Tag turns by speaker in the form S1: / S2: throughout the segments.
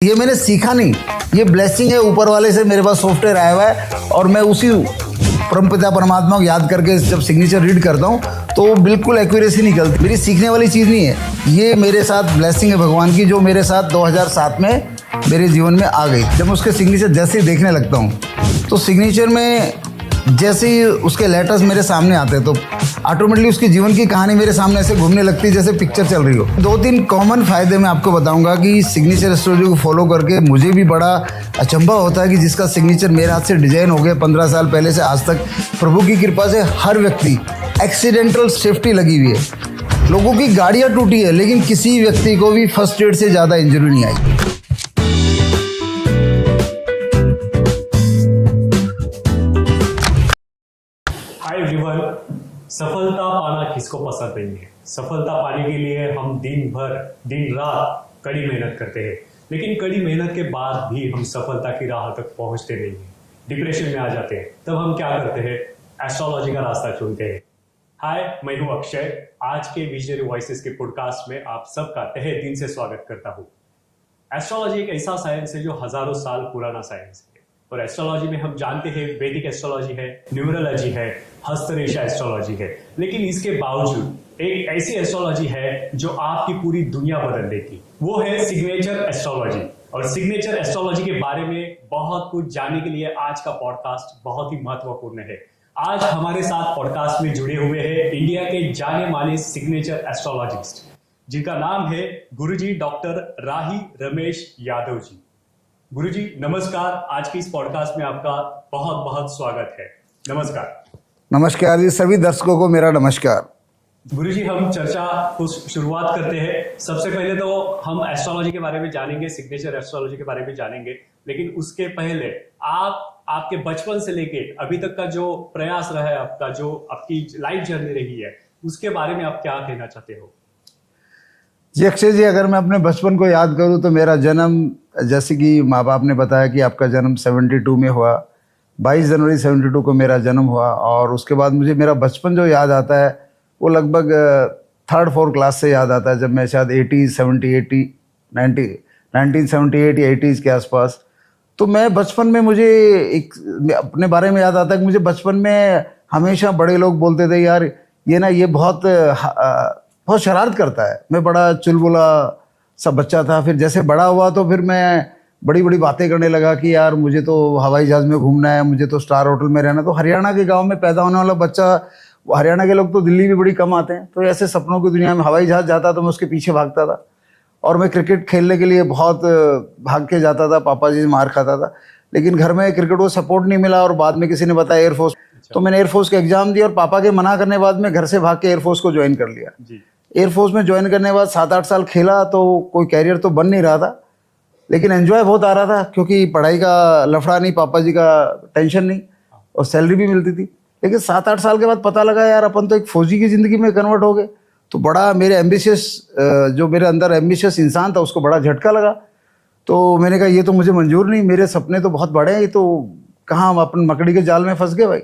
S1: ये मैंने सीखा नहीं, ये ब्लेसिंग है ऊपर वाले से, मेरे पास सॉफ्टवेयर आया हुआ है और मैं उसी परमपिता परमात्मा को याद करके जब सिग्नेचर रीड करता हूँ तो वो बिल्कुल एक्यूरेसी निकलती। मेरी सीखने वाली चीज़ नहीं है, ये मेरे साथ ब्लेसिंग है भगवान की, जो मेरे साथ 2007 में मेरे जीवन में आ गई। जब मैं उसके सिग्नेचर जैसे ही देखने लगता हूँ तो सिग्नेचर में जैसे ही उसके लेटर्स मेरे सामने आते हैं तो ऑटोमेटिकली उसकी जीवन की कहानी मेरे सामने ऐसे घूमने लगती है जैसे पिक्चर चल रही हो। 2-3 कॉमन फ़ायदे मैं आपको बताऊंगा कि सिग्नेचर एस्ट्रोलॉजी को फॉलो करके मुझे भी बड़ा अचंभा होता है कि जिसका सिग्नेचर मेरे हाथ से डिजाइन हो गया 15 साल पहले से आज तक, प्रभु की कृपा से हर व्यक्ति एक्सीडेंटल सेफ्टी लगी हुई है। लोगों की गाड़ियाँ टूटी है लेकिन किसी व्यक्ति को भी फर्स्ट एड से ज़्यादा इंजरी नहीं आई।
S2: सफलता पाना किसको पसंद नहीं है। सफलता पाने के लिए हम दिन भर दिन रात कड़ी मेहनत करते हैं, लेकिन कड़ी मेहनत के बाद भी हम सफलता की राह तक पहुंचते नहीं हैं, डिप्रेशन में आ जाते हैं। तब हम क्या करते हैं, एस्ट्रोलॉजी का रास्ता चुनते हैं। हाय, मैं हूं अक्षय। आज के विजनरी वॉइसेस के पॉडकास्ट में आप सबका तहे दिल से स्वागत करता हूं। एस्ट्रोलॉजी एक ऐसा साइंस है जो हजारों साल पुराना साइंस है और एस्ट्रोलॉजी में हम जानते हैं वैदिक एस्ट्रोलॉजी है, न्यूमरोलॉजी है, हस्तरेखा एस्ट्रोलॉजी है, लेकिन इसके बावजूद एक ऐसी एस्ट्रोलॉजी है जो आपकी पूरी दुनिया बदल देगी, वो है सिग्नेचर एस्ट्रोलॉजी। और सिग्नेचर एस्ट्रोलॉजी के बारे में बहुत कुछ जानने के लिए आज का पॉडकास्ट बहुत ही महत्वपूर्ण है। आज हमारे साथ पॉडकास्ट में जुड़े हुए हैं इंडिया के जाने माने सिग्नेचर एस्ट्रोलॉजिस्ट, जिनका नाम है गुरुजी डॉक्टर राही रमेश यादव जी। गुरुजी नमस्कार, आज की इस पॉडकास्ट में आपका बहुत बहुत स्वागत है। नमस्कार।
S1: नमस्कार जी, सभी दर्शकों को मेरा नमस्कार।
S2: गुरुजी, हम चर्चा को शुरुआत करते हैं। सबसे पहले तो हम एस्ट्रोलॉजी के बारे में जानेंगे, सिग्नेचर एस्ट्रोलॉजी के बारे में जानेंगे, लेकिन उसके पहले आपके बचपन से लेके अभी तक का जो प्रयास रहा है आपका, जो आपकी लाइफ जर्नी रही है, उसके बारे में आप क्या कहना चाहते हो?
S1: जी अक्षय जी, अगर मैं अपने बचपन को याद करूं तो मेरा जन्म, जैसे कि माँ बाप ने बताया कि आपका जन्म 72 में हुआ, 22 जनवरी 72 को मेरा जन्म हुआ। और उसके बाद मुझे मेरा बचपन जो याद आता है वो लगभग 3rd-4th क्लास से याद आता है, जब मैं शायद 1978 या 80s के आसपास। तो मैं बचपन में मुझे एक अपने बारे में याद आता है कि मुझे बचपन में हमेशा बड़े लोग बोलते थे, यार ये ना, ये बहुत शरारत करता है। मैं बड़ा चुलबुला सा बच्चा था। फिर जैसे बड़ा हुआ तो फिर मैं बड़ी बड़ी बातें करने लगा कि यार मुझे तो हवाई जहाज़ में घूमना है, मुझे तो स्टार होटल में रहना। तो हरियाणा के गांव में पैदा होने वाला बच्चा, हरियाणा के लोग तो दिल्ली भी बड़ी कम आते हैं, तो ऐसे सपनों की दुनिया में हवाई जहाज़ जाता तो मैं उसके पीछे भागता था। और मैं क्रिकेट खेलने के लिए बहुत भाग के जाता था, पापा जी से मार खाता था, लेकिन घर में क्रिकेट को सपोर्ट नहीं मिला। और बाद में किसी ने बताया एयरफोर्स, तो मैंने एयरफोर्स का एग्जाम दिया और पापा के मना करने के बाद मैं घर से भाग के एयरफोर्स को ज्वाइन कर लिया। एयरफोर्स में ज्वाइन करने के बाद 7-8 साल खेला तो कोई कैरियर तो बन नहीं रहा था, लेकिन एंजॉय बहुत आ रहा था क्योंकि पढ़ाई का लफड़ा नहीं, पापा जी का टेंशन नहीं और सैलरी भी मिलती थी। लेकिन 7-8 साल के बाद पता लगा यार अपन तो एक फौजी की ज़िंदगी में कन्वर्ट हो गए। तो बड़ा मेरे एम्बिशियस, जो मेरे अंदर एम्बिशियस इंसान था, उसको बड़ा झटका लगा। तो मैंने कहा ये तो मुझे मंजूर नहीं, मेरे सपने तो बहुत बड़े हैं, ये तो कहाँ हम अपन मकड़ी के जाल में फंस गए भाई।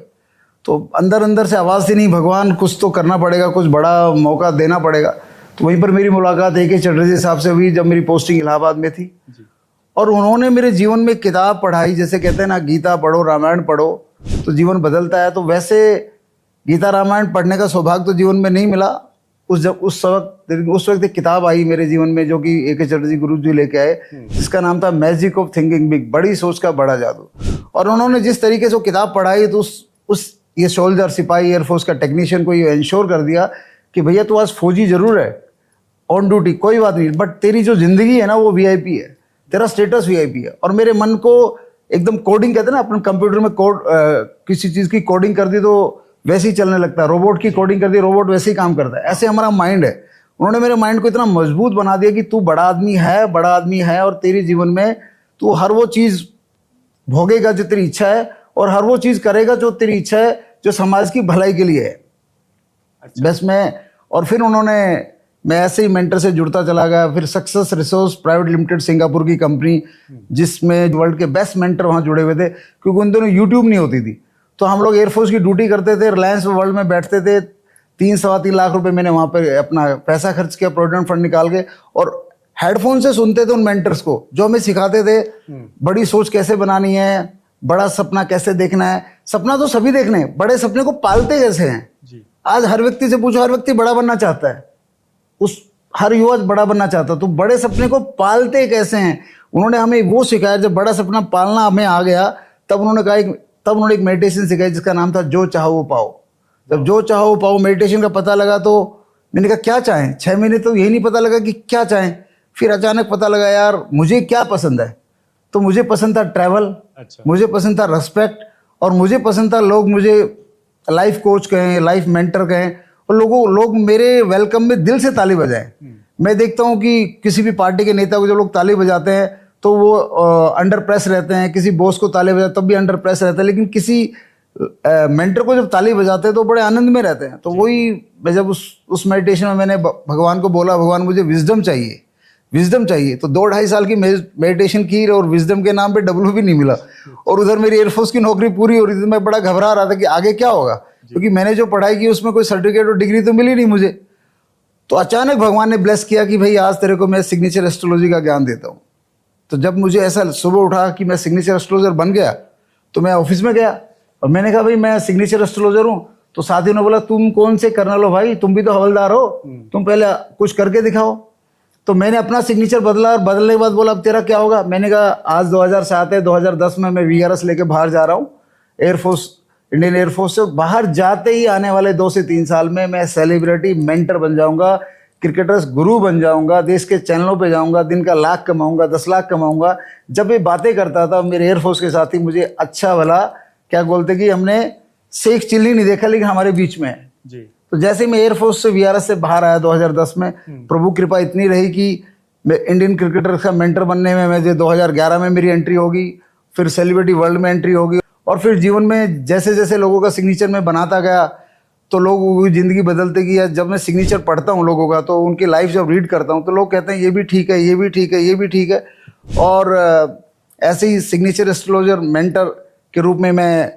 S1: तो अंदर से आवाज़ थी, नहीं भगवान कुछ तो करना पड़ेगा, कुछ बड़ा मौका देना पड़ेगा। तो वहीं पर मेरी मुलाकात AK चटर्जी साहब से हुई जब मेरी पोस्टिंग इलाहाबाद में थी। और उन्होंने मेरे जीवन में किताब पढ़ाई, जैसे कहते हैं ना, गीता पढ़ो, रामायण पढ़ो तो जीवन बदलता है। तो वैसे गीता रामायण पढ़ने का सौभाग्य तो जीवन में नहीं मिला। उस वक्त एक किताब आई मेरे जीवन में जो कि AK चटर्जी गुरु जी लेके आए, जिसका नाम था मैजिक ऑफ थिंकिंग बिग, बड़ी सोच का बड़ा जादू। और उन्होंने जिस तरीके से वो किताब पढ़ाई तो ये सोल्जर, सिपाही, एयरफोर्स का टेक्नीशियन को ये इंश्योर कर दिया कि भैया तू आज फौजी जरूर है, ऑन ड्यूटी, कोई बात नहीं, बट तेरी जो जिंदगी है ना वो VIP है, तेरा स्टेटस VIP है। और मेरे मन को एकदम कोडिंग, कहते हैं ना अपन कंप्यूटर में किसी चीज़ की कोडिंग कर दी तो वैसे ही चलने लगता है, रोबोट की कोडिंग कर दी रोबोट वैसे ही काम करता है, ऐसे हमारा माइंड है। उन्होंने मेरे माइंड को इतना मजबूत बना दिया कि तू बड़ा आदमी है और तेरे जीवन में तू हर वो चीज़ भोगेगा जो तेरी इच्छा है और हर वो चीज़ करेगा जो तेरी इच्छा है, जो समाज की भलाई के लिए है। बस और फिर मैं ऐसे ही मेंटर से जुड़ता चला गया। फिर success resource private limited, Singapore की कंपनी, जिसमें वर्ल्ड के बेस्ट मेंटर वहाँ जुड़े हुए थे, क्योंकि उन दिनों यूट्यूब नहीं होती थी। तो हम लोग एयरफोर्स की ड्यूटी करते थे, रिलायंस वर्ल्ड में बैठते थे। 3-3.25 लाख रुपए मैंने वहाँ पर अपना पैसा खर्च किया, प्रोविडेंट फंड निकाल के, और हेडफोन से सुनते थे उन मेंटर्स को जो हमें सिखाते थे बड़ी सोच कैसे बनानी है, बड़ा सपना कैसे देखना है। सपना तो सभी देखने हैं, बड़े सपने को पालते कैसे हैं।
S2: जी।
S1: आज हर व्यक्ति से पूछो, हर व्यक्ति बड़ा बनना चाहता है, हर युवा बड़ा बनना चाहता है, तो बड़े सपने को पालते कैसे हैं उन्होंने हमें वो सिखाया। जब बड़ा सपना पालना हमें आ गया तब उन्होंने एक मेडिटेशन सिखाई जिसका नाम था जो चाहो वो पाओ। जब जो चाहो वो पाओ मेडिटेशन का पता लगा तो मैंने कहा क्या चाहें। 6 महीने तो यही नहीं पता लगा कि क्या चाहें, फिर अचानक पता लगा यार मुझे क्या पसंद है। तो मुझे पसंद था ट्रैवल, मुझे पसंद था रेस्पेक्ट, और मुझे पसंद था लोग मुझे लाइफ कोच कहें, लाइफ मेंटर कहें, और लोग मेरे वेलकम में दिल से ताली बजाएं। मैं देखता हूँ कि किसी भी पार्टी के नेता को जो लोग ताली बजाते हैं तो वो अंडर प्रेस रहते हैं, किसी बॉस को ताली बजाते तब भी अंडर प्रेस रहते हैं, लेकिन किसी मेंटर को जब ताली बजाते हैं तो बड़े आनंद में रहते हैं। तो वही मैं जब उस मेडिटेशन में मैंने भगवान को बोला, भगवान मुझे विजडम चाहिए, विजडम चाहिए। तो 2-2.5 साल की मेडिटेशन की और विजडम के नाम पे डब्ल्यू भी नहीं मिला, और उधर मेरी एयरफोर्स की नौकरी पूरी हो रही थी। मैं बड़ा घबरा रहा था कि आगे क्या होगा, क्योंकि मैंने जो पढ़ाई की उसमें कोई सर्टिफिकेट और डिग्री तो मिली नहीं मुझे। तो अचानक भगवान ने ब्लेस किया कि भाई आज तेरे को मैं सिग्नेचर एस्ट्रोलॉजी का ज्ञान देता हूँ। तो जब मुझे ऐसा सुबह उठा कि मैं सिग्नेचर एस्ट्रोलॉजर बन गया तो मैं ऑफिस में गया और मैंने कहा भाई मैं सिग्नेचर एस्ट्रोलॉजर हूँ। तो साथियों ने बोला तुम कौन से कर्नल हो भाई, तुम भी तो हवलदार हो, तुम पहले कुछ करके दिखाओ। तो मैंने अपना सिग्नेचर बदला और बदलने के बाद बोला अब तेरा क्या होगा। मैंने कहा आज 2007 है, 2010 में मैं VRS लेके बाहर जा रहा हूँ, एयरफोर्स, इंडियन एयरफोर्स से। बाहर जाते ही आने वाले 2 से 3 साल में मैं सेलिब्रिटी मेंटर बन जाऊंगा, क्रिकेटर्स गुरु बन जाऊंगा, देश के चैनलों पे जाऊंगा, दिन का लाख कमाऊंगा, 10 लाख कमाऊंगा। जब ये बातें करता था मेरे एयरफोर्स के साथी मुझे अच्छा भला क्या बोलते कि हमने शेख चिल्ली नहीं देखा लेकिन हमारे बीच में है जी। तो जैसे मैं एयरफोर्स से VRS से बाहर आया 2010 में, प्रभु कृपा इतनी रही कि मैं इंडियन क्रिकेटर का मेंटर बनने में मुझे 2011 में मेरी एंट्री होगी, फिर सेलिब्रिटी वर्ल्ड में एंट्री होगी, और फिर जीवन में जैसे जैसे लोगों का सिग्नेचर में बनाता गया तो लोग ज़िंदगी बदलते गई। जब मैं सिग्नेचर पढ़ता हूँ लोगों का तो उनकी लाइफ जब रीड करता हूँ तो लोग कहते हैं ये भी ठीक है, ये भी ठीक है, ये भी ठीक है। और ऐसे ही सिग्नेचर एस्ट्रोलॉजर मेंटर के रूप में मैं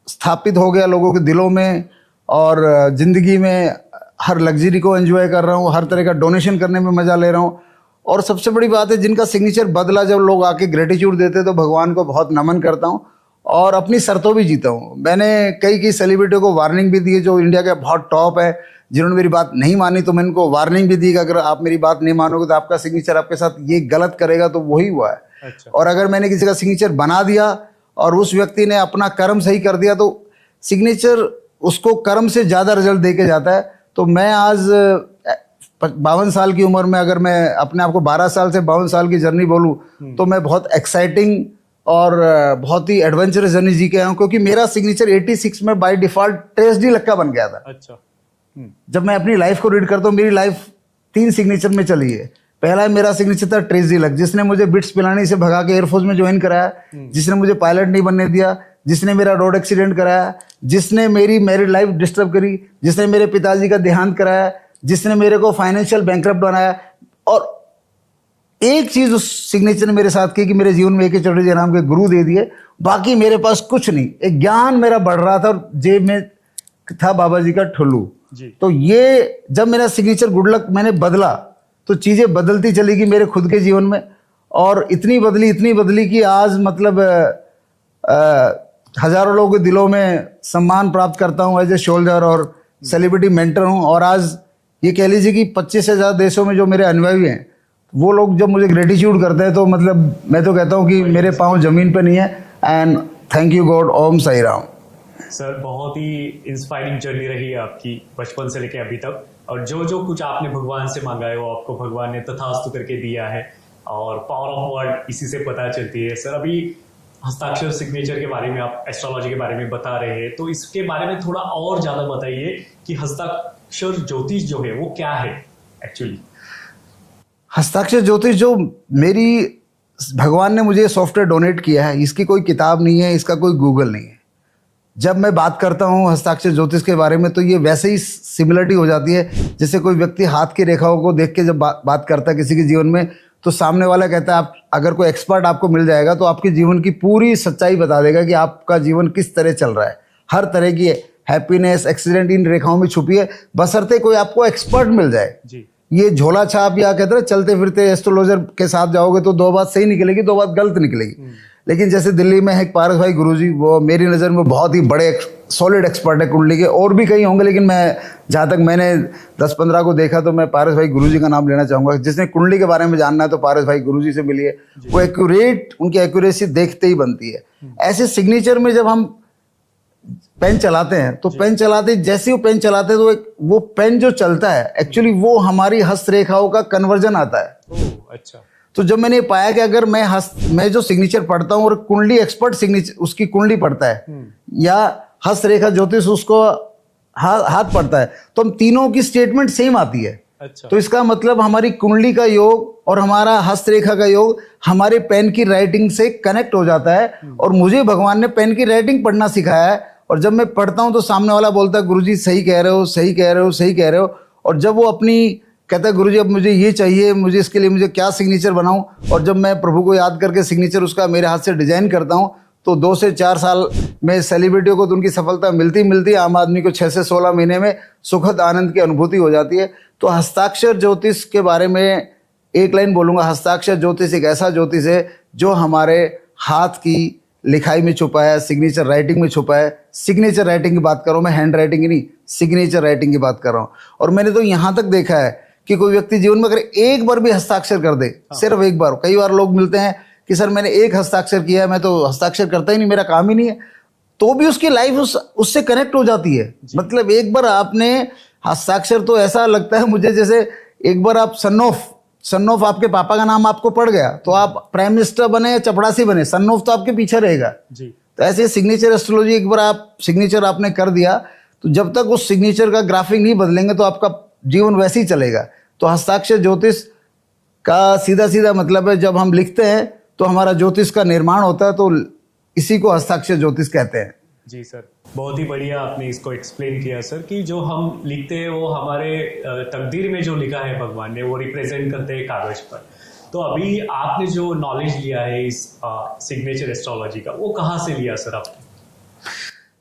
S1: स्थापित हो गया लोगों के दिलों में, और ज़िंदगी में हर लग्जरी को एंजॉय कर रहा हूँ, हर तरह का डोनेशन करने में मज़ा ले रहा हूँ। और सबसे बड़ी बात है जिनका सिग्नेचर बदला, जब लोग आके ग्रेटिट्यूड देते तो भगवान को बहुत नमन करता हूँ और अपनी शर्तों भी जीता हूँ। मैंने कई सेलिब्रिटियों को वार्निंग भी दी है जो इंडिया के बहुत टॉप है, जिन्होंने मेरी बात नहीं मानी तो मैंने उनको वार्निंग भी दी कि अगर आप मेरी बात नहीं मानोगे तो आपका सिग्नेचर आपके साथ ये गलत करेगा। तो वही हुआ है। अच्छा। और अगर मैंने किसी का सिग्नेचर बना दिया और उस व्यक्ति ने अपना कर्म सही कर दिया तो सिग्नेचर उसको कर्म से ज़्यादा रिजल्ट दे के जाता है। तो मैं आज 52 साल की उम्र में अगर मैं अपने आप को 12 साल से 52 साल की जर्नी बोलूँ तो मैं बहुत एक्साइटिंग और बहुत ही एडवेंचरस जर्नी जी के आया हूँ, क्योंकि मेरा सिग्नेचर 86 में बाय डिफॉल्ट ट्रेजडी लक्का बन गया था। अच्छा। जब मैं अपनी लाइफ को रीड करता हूँ मेरी लाइफ 3 सिग्नेचर में चली है। पहला मेरा सिग्नेचर था ट्रेजडी लक, जिसने मुझे बिट्स पिलानी से भगा के एयरफोर्स में ज्वाइन कराया, जिसने मुझे पायलट नहीं बनने दिया, जिसने मेरा रोड एक्सीडेंट कराया, जिसने मेरी मैरिड लाइफ डिस्टर्ब करी, जिसने मेरे पिताजी का देहांत कराया, जिसने मेरे को फाइनेंशियल बैंकरप्ट बनाया। और एक चीज उस सिग्नेचर ने मेरे साथ की कि मेरे जीवन में AK चटर्जी नाम के गुरु दे दिए। बाकी मेरे पास कुछ नहीं, एक ज्ञान मेरा बढ़ रहा था और जेब में था बाबा जी का ठुल्लू। तो ये जब मेरा सिग्नेचर गुड लक मैंने बदला तो चीजें बदलती चली गई मेरे खुद के जीवन में, और इतनी बदली कि आज मतलब हजारों लोगों के दिलों में सम्मान प्राप्त करता हूँ एज ए शोल्डर और सेलिब्रिटी मेंटर हूँ। और आज ये कह लीजिए कि 25 से ज़्यादा देशों में जो मेरे अनुयायी हैं वो लोग जब मुझे ग्रेटिट्यूड करते हैं तो मतलब मैं तो कहता हूँ कि मेरे पाँव जमीन पे नहीं है। And thank you God, Om Sai Ram.
S2: Sir बहुत ही इंस्पायरिंग जर्नी रही है आपकी बचपन से लेकर अभी तक, और जो कुछ आपने भगवान से मांगा है वो आपको भगवान ने तथास्तु करके दिया है, और पावर ऑफ वर्ड इसी से पता चलती है। सर अभी हस्ताक्षर सिग्नेचर के बारे में, आप एस्ट्रोलॉजी के बारे में बता रहे हैं, तो इसके बारे में थोड़ा और ज़्यादा बताइए कि हस्ताक्षर ज्योतिष जो है वो क्या है एक्चुअली।
S1: हस्ताक्षर ज्योतिष जो मेरी भगवान ने मुझे सॉफ्टवेयर डोनेट किया है, इसकी कोई किताब नहीं है, इसका कोई गूगल नहीं है। जब मैं बात करता हूँ हस्ताक्षर ज्योतिष के बारे में तो ये वैसे ही सिमिलरिटी हो जाती है जैसे कोई व्यक्ति हाथ की रेखाओं को देख के जब बात करता है किसी के जीवन में, तो सामने वाला कहता है आप अगर कोई एक्सपर्ट आपको मिल जाएगा तो आपके जीवन की पूरी सच्चाई बता देगा कि आपका जीवन किस तरह चल रहा है। हर तरह की हैप्पीनेस, एक्सीडेंट इन रेखाओं में छुपी है, बशर्ते कोई आपको एक्सपर्ट मिल जाए जी। ये झोला छाप या कहते हैं चलते फिरते एस्ट्रोलॉजर के साथ जाओगे तो 2 बात सही निकलेगी, 2 बात गलत निकलेगी। लेकिन जैसे दिल्ली में है एक पारस भाई गुरुजी, वो मेरी नज़र में बहुत ही बड़े सॉलिड एक्सपर्ट है कुंडली के, और भी कई होंगे लेकिन मैं जहाँ तक मैंने 10-15 को देखा तो मैं पारस भाई गुरुजी का नाम लेना चाहूँगा। जिसने कुंडली के बारे में जानना है तो पारस भाई गुरुजी से मिलिए, वो एक्यूरेट, उनकी एक्यूरेसी देखते ही बनती है। ऐसे सिग्नेचर में जब हम पेन चलाते हैं तो पेन चलाते जैसे वो पेन चलाते हैं तो वो पेन जो चलता है एक्चुअली वो हमारी हस्तरेखाओं का कन्वर्जन आता है।
S2: ओह, अच्छा।
S1: तो जब मैंने पाया कि अगर मैं जो सिग्नेचर पढ़ता हूँ और कुंडली एक्सपर्ट सिग्नेचर उसकी कुंडली पढ़ता है या हस्तरेखा ज्योतिष उसको हाथ पढ़ता है, तो हम तीनों की स्टेटमेंट सेम आती है।
S2: अच्छा।
S1: तो इसका मतलब हमारी कुंडली का योग और हमारा हस्तरेखा का योग हमारे पेन की राइटिंग से कनेक्ट हो जाता है। और मुझे भगवान ने पेन की राइटिंग पढ़ना सिखाया है, और जब मैं पढ़ता हूँ तो सामने वाला बोलता है गुरुजी सही कह रहे हो, सही कह रहे हो, सही कह रहे हो। और जब वो अपनी कहता है गुरुजी अब मुझे ये चाहिए, मुझे इसके लिए मुझे क्या सिग्नेचर बनाऊं, और जब मैं प्रभु को याद करके सिग्नेचर उसका मेरे हाथ से डिजाइन करता हूं तो 2 से 4 साल में सेलिब्रिटियों को तो उनकी सफलता मिलती, आम आदमी को 6 से 16 महीने में सुखद आनंद की अनुभूति हो जाती है। तो हस्ताक्षर ज्योतिष के बारे में एक लाइन बोलूँगा, हस्ताक्षर ज्योतिष एक ऐसा ज्योतिष है जो हमारे हाथ की लिखाई में छुपा है, सिग्नेचर राइटिंग में छुपा है। सिग्नेचर राइटिंग की बात कर रहा हूँ मैं, हैंड राइटिंग की नहीं, सिग्नेचर राइटिंग की बात कर रहा हूँ। और मैंने तो यहाँ तक देखा है कि कोई व्यक्ति जीवन में अगर एक बार भी हस्ताक्षर कर दे, सिर्फ एक बार, कई बार लोग मिलते हैं कि सर मैंने एक हस्ताक्षर किया है, मैं तो हस्ताक्षर करता ही नहीं, मेरा काम ही नहीं है, तो भी उसकी लाइफ उससे कनेक्ट हो जाती है। मतलब एक बार आपने हस्ताक्षर, तो ऐसा लगता है मुझे जैसे एक बार आप सन ऑफ आपके पापा का नाम आपको पड़ गया तो आप प्राइम मिनिस्टर बने या चपड़ासी बने, सन ऑफ तो आपके पीछे रहेगा जी। तो ऐसे सिग्नेचर एस्ट्रोलॉजी एक बार आप सिग्नेचर आपने कर दिया तो जब तक उस सिग्नेचर का ग्राफिक नहीं बदलेंगे तो आपका जीवन वैसे ही चलेगा। तो हस्ताक्षर ज्योतिष का सीधा मतलब है जब हम लिखते हैं तो हमारा ज्योतिष का निर्माण होता है, तो इसी को हस्ताक्षर ज्योतिष कहते हैं।
S2: जी सर, बहुत ही बढ़िया आपने इसको एक्सप्लेन किया सर, कि जो हम लिखते हैं वो हमारे तकदीर में जो लिखा है भगवान ने वो रिप्रेजेंट करते हैं कागज पर। तो अभी आपने जो नॉलेज लिया है इस सिग्नेचर एस्ट्रोलॉजी का, वो कहाँ से लिया सर आपने?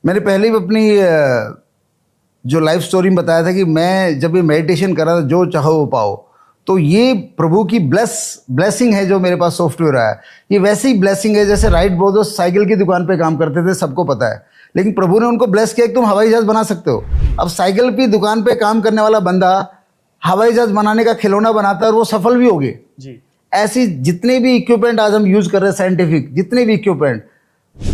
S2: मैंने
S1: पहले भी अपनी जो लाइफ स्टोरी में बताया था कि मैं जब ये मेडिटेशन कर रहा था, जो चाहो वो पाओ, तो ये प्रभु की ब्लेसिंग है जो मेरे पास सॉफ्टवेयर आया। ये वैसी ही ब्लेसिंग है जैसे राइट ब्रदर्स साइकिल की दुकान पे काम करते थे, सबको पता है, लेकिन प्रभु ने उनको ब्लेस किया कि तुम हवाई जहाज बना सकते हो। अब साइकिल की दुकान पे काम करने वाला बंदा हवाई जहाज बनाने का खिलौना बनाता है और वो सफल भी हो गए जी। ऐसी जितने भी इक्विपमेंट आज हम यूज कर रहे हैं, साइंटिफिक जितने भी इक्विपमेंट,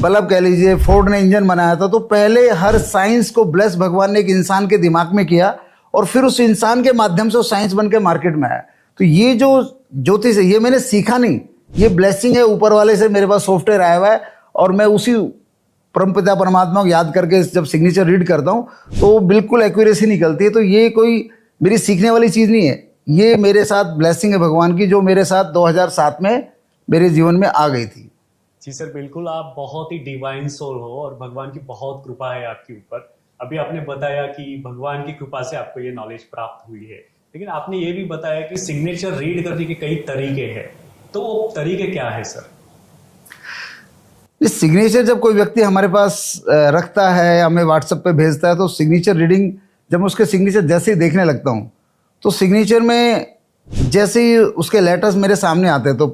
S1: बल्ब कह लीजिए, फोर्ड ने इंजन बनाया था, तो पहले हर साइंस को ब्लेस भगवान ने एक इंसान के दिमाग में किया और फिर उस इंसान के माध्यम से वो साइंस बन के मार्केट में आया। तो ये जो ज्योतिष है ये मैंने सीखा नहीं, ये ब्लेसिंग है ऊपर वाले से, मेरे पास सॉफ्टवेयर आया हुआ है और मैं उसी परमपिता परमात्मा को याद करके जब सिग्नेचर रीड करता हूँ तो बिल्कुल एक्यूरेसी निकलती है। तो ये कोई मेरी सीखने वाली चीज़ नहीं है, ये मेरे साथ ब्लेसिंग है भगवान की, जो मेरे साथ 2007 में मेरे जीवन में आ गई थी।
S2: जी सर, बिल्कुल आप बहुत ही डिवाइन सोल हो और भगवान की बहुत कृपा है आपके ऊपर। अभी आपने बताया कि भगवान की कृपा से आपको ये नॉलेज प्राप्त हुई है, लेकिन आपने ये भी बताया कि सिग्नेचर रीड करने के कई तरीके हैं, तो वो तरीके क्या है सर?
S1: इस सिग्नेचर जब कोई व्यक्ति हमारे पास रखता है, हमें व्हाट्सएप पे भेजता है, तो सिग्नेचर रीडिंग जब मैं उसके सिग्नेचर जैसे ही देखने लगता हूँ तो सिग्नेचर में जैसे ही उसके लेटर्स मेरे सामने आते हैं तो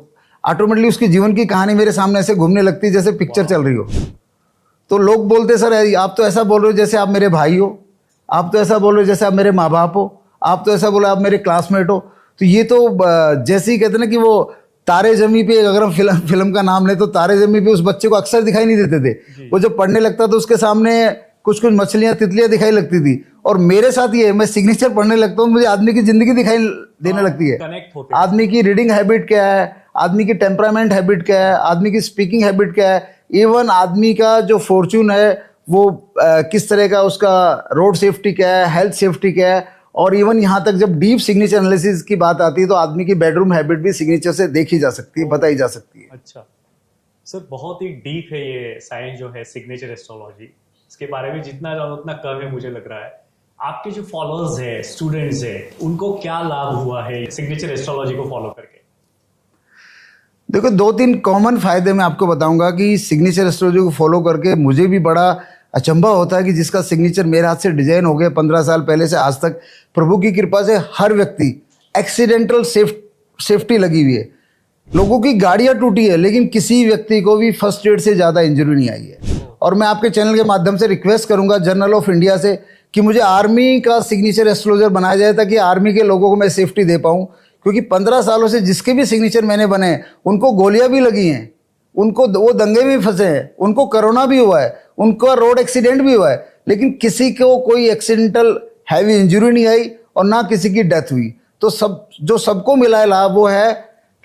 S1: ऑटोमेटिकली उसकी जीवन की कहानी मेरे सामने ऐसे घूमने लगती है जैसे पिक्चर चल रही हो। तो लोग बोलते सर आप तो ऐसा बोल रहे हो जैसे आप मेरे भाई हो, आप तो ऐसा बोल रहे हो जैसे आप मेरे माँ बाप हो, आप तो ऐसा बोलो आप मेरे क्लासमेट हो। तो ये तो जैसे ही कहते ना कि वो तारे जमी पे, अगर हम फिल्म का नाम ले तो तारे जमी पे उस बच्चे को अक्सर दिखाई नहीं देते थे, वो जब पढ़ने लगता तो उसके सामने कुछ मछलियाँ तितलियाँ दिखाई लगती थी। और मेरे साथ ये है, मैं सिग्नेचर पढ़ने लगता हूँ मुझे आदमी की जिंदगी दिखाई देने लगती है, आदमी की रीडिंग हैबिट क्या है, आदमी की टेम्परामेंट हैबिट क्या है, आदमी की स्पीकिंग हैबिट क्या है, इवन आदमी का जो फॉर्च्यून है वो किस तरह का, उसका रोड सेफ्टी क्या है, हेल्थ सेफ्टी क्या है, और इवन यहाँ तक जब डीप सिग्नेचर एनालिसिस की बात आती है तो आदमी की बेडरूम हैबिट भी सिग्नेचर से देखी जा सकती है, बताई जा सकती है।
S2: अच्छा सर, बहुत ही डीप है ये साइंस जो है सिग्नेचर एस्ट्रोलॉजी, इसके बारे में जितना जानो उतना कम है मुझे लग रहा है। आपके जो फॉलोअर्स है, स्टूडेंट्स है, उनको क्या लाभ हुआ है सिग्नेचर एस्ट्रोलॉजी को फॉलो करके?
S1: देखो 2-3 कॉमन फायदे मैं आपको बताऊंगा कि सिग्नेचर एस्ट्रोलॉजी को फॉलो करके मुझे भी बड़ा अचंभा होता है कि जिसका सिग्नेचर मेरे हाथ से डिजाइन हो गया 15 साल पहले से आज तक, प्रभु की कृपा से हर व्यक्ति एक्सीडेंटल सेफ्टी लगी हुई है, लोगों की गाड़ियां टूटी है, लेकिन किसी व्यक्ति को भी फर्स्ट एड से ज़्यादा इंजरी नहीं आई है। और मैं आपके चैनल के माध्यम से रिक्वेस्ट करूंगा जर्नल ऑफ इंडिया से कि मुझे आर्मी का सिग्नेचर एस्ट्रोलॉजर बनाया जाए, ताकि आर्मी के लोगों को मैं सेफ्टी दे पाऊँ। क्योंकि 15 सालों से जिसके भी सिग्नेचर मैंने बने हैं, उनको गोलियां भी लगी हैं, उनको वो दंगे में फंसे हैं, उनको कोरोना भी हुआ है, उनका रोड एक्सीडेंट भी हुआ है, लेकिन किसी को कोई एक्सीडेंटल हैवी इंजरी नहीं आई और ना किसी की डेथ हुई। तो सबको मिला है लाभ वो है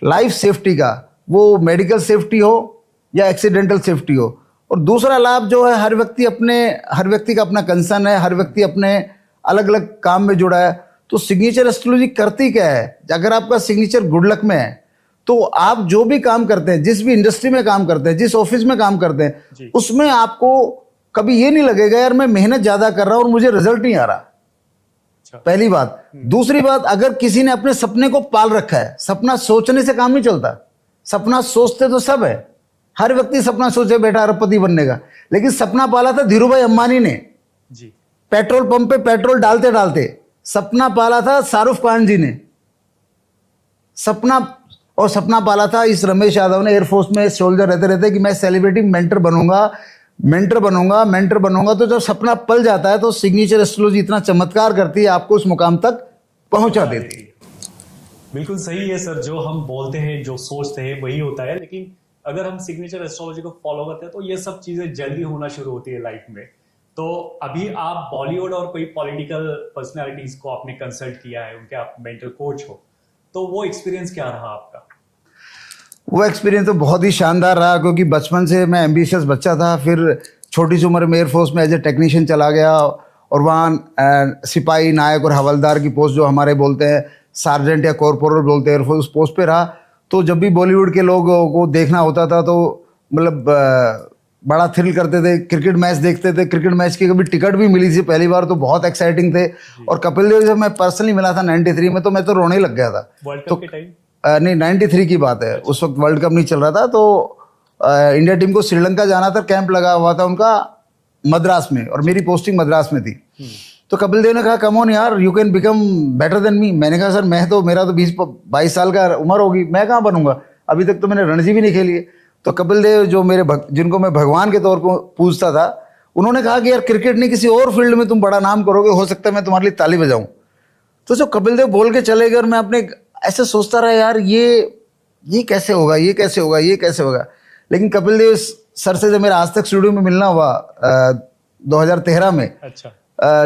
S1: लाइफ सेफ्टी का, वो मेडिकल सेफ्टी हो या एक्सीडेंटल सेफ्टी हो। और दूसरा लाभ जो है, हर व्यक्ति का अपना कंसर्न है, हर व्यक्ति अपने अलग अलग काम में जुड़ा है। तो सिग्नेचर एस्ट्रोलॉजी करती क्या है, अगर आपका सिग्नेचर गुड लक में है तो आप जो भी काम करते हैं, जिस भी इंडस्ट्री में काम करते हैं, जिस ऑफिस में काम करते हैं, उसमें आपको कभी ये नहीं लगेगा यार मैं मेहनत ज्यादा कर रहा हूं और मुझे रिजल्ट नहीं आ रहा। पहली बात। दूसरी बात, अगर किसी ने अपने सपने को पाल रखा है, सपना सोचने से काम नहीं चलता, सपना सोचते तो सब है, हर व्यक्ति सपना सोचे बेटा अरबपति बनने का, लेकिन सपना पाला था धीरूभाई अंबानी ने जी। पेट्रोल पंप पे पेट्रोल डालते डालते सपना पाला था शाहरुख खान जी ने, सपना पाला था इस रमेश यादव ने, एयरफोर्स में सोल्जर रहते रहते कि मैं सेलिब्रिटी मेंटर बनूंगा। तो जब सपना पल जाता है तो सिग्नेचर एस्ट्रोलॉजी इतना चमत्कार करती है, आपको उस मुकाम तक पहुंचा देती है।
S2: बिल्कुल सही है सर, जो हम बोलते हैं, जो सोचते हैं वही होता है। लेकिन अगर हम सिग्नेचर एस्ट्रोलॉजी को फॉलो करते हैं तो ये सब चीजें जल्दी होना शुरू होती है लाइफ में। तो अभी आप बॉलीवुड और कोई पॉलिटिकल पर्सनालिटीज को आपने कंसल्ट किया है, उनके आप मेंटल कोच हो, तो वो एक्सपीरियंस क्या रहा आपका?
S1: वो एक्सपीरियंस तो बहुत ही शानदार रहा, क्योंकि बचपन से मैं एम्बिशियस बच्चा था। फिर छोटी सी उम्र में एयरफोर्स में एज ए टेक्नीशियन चला गया, और वहाँ सिपाही, नायक और हवलदार की पोस्ट जो हमारे बोलते हैं, सार्जेंट या कॉर्पोरल बोलते हैं, एयरफोर्स उस पोस्ट पे रहा। तो जब भी बॉलीवुड के लोगों को देखना होता था तो मतलब बड़ा थ्रिल करते थे, क्रिकेट मैच देखते थे। क्रिकेट मैच की कभी टिकट भी मिली थी पहली बार, तो बहुत एक्साइटिंग थे। और कपिल देव जब मैं पर्सनली मिला था 93 में, तो मैं तो रोने ही लग गया था।
S2: वर्ल्ड कप के टाइम?
S1: नहीं, 93 की बात है। उस वक्त वर्ल्ड कप नहीं चल रहा था, तो इंडिया टीम को श्रीलंका जाना था, कैंप लगा हुआ था उनका मद्रास में, और मेरी पोस्टिंग मद्रास में थी। तो कपिल देव ने कहा कम ऑन यार, you can become better than me. मैंने कहा सर मेरा तो 20-22 साल का उम्र होगी, मैं कहाँ बनूंगा, अभी तक तो मैंने रणजी भी नहीं खेली है। तो कपिल देव जो जिनको मैं भगवान के तौर पर पूजता था, उन्होंने कहा कि यार क्रिकेट नहीं, किसी और फील्ड में तुम बड़ा नाम करोगे, हो सकता है मैं तुम्हारे लिए ताली बजाऊं। तो जो कपिल देव बोल के चले गए, और मैं अपने ऐसे सोचता रहा यार ये कैसे होगा, ये कैसे होगा, ये कैसे होगा। लेकिन कपिल देव सर से जब मेरा आज तक स्टूडियो में मिलना हुआ 2013 में,
S2: अच्छा,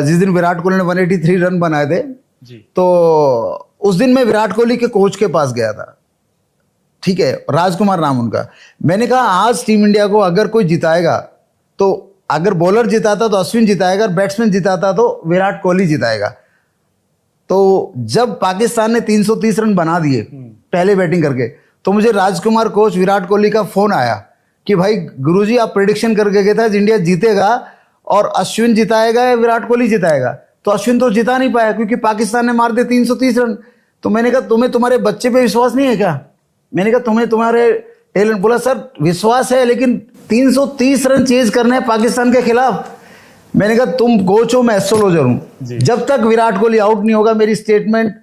S1: जिस दिन विराट कोहली ने 183 रन बनाए थे
S2: जी,
S1: तो उस दिन मैं विराट कोहली के कोच के पास गया था, ठीक है, राजकुमार नाम उनका। मैंने कहा आज टीम इंडिया को अगर कोई जिताएगा, तो अगर बॉलर जिताता तो अश्विन जिताएगा, और बैट्समैन जिताता तो विराट कोहली जिताएगा। तो जब पाकिस्तान ने 330 रन बना दिए पहले बैटिंग करके, तो मुझे राजकुमार कोच विराट कोहली का फोन आया कि भाई गुरुजी आप प्रेडिक्शन करके गए थे इंडिया जीतेगा और अश्विन जिताएगा या विराट कोहली जिताएगा। तो अश्विन तो जिता नहीं पाया क्योंकि पाकिस्तान ने मार दिए 330 रन। तो मैंने कहा तुम्हारे बच्चे पे विश्वास नहीं है क्या? मैंने कहा तुम्हारे टैलेंट। बोला सर विश्वास है, लेकिन 330 रन चेज करने हैं पाकिस्तान के खिलाफ। मैंने कहा तुम कोच हो, मैं एस्ट्रोलॉजर हूं, जब तक विराट कोहली आउट नहीं होगा मेरी स्टेटमेंट